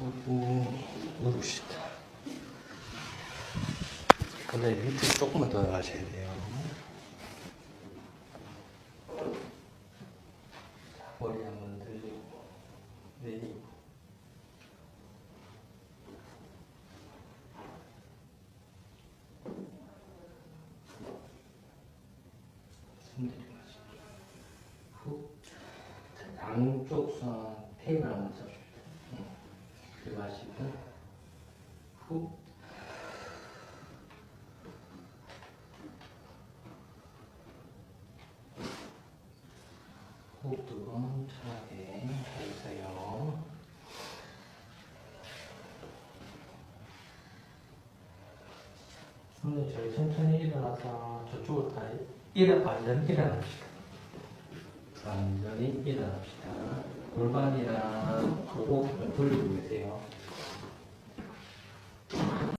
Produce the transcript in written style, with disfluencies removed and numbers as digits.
누르고 누르시다. 근데 밑에 조금만 더 가셔야 돼요. 머리 한번 들리고 내리고. 손 내려가시고 후. 양쪽 손 테이블 한번 잡습니다. 들어가시고 후. 호흡 두 번 편하게 해주세요. 오늘 저희 천천히 일어나서 저쪽으로 다 완전히 일어납시다. 완전히 일어납시다. 골반이랑 호흡 돌리고 계세요.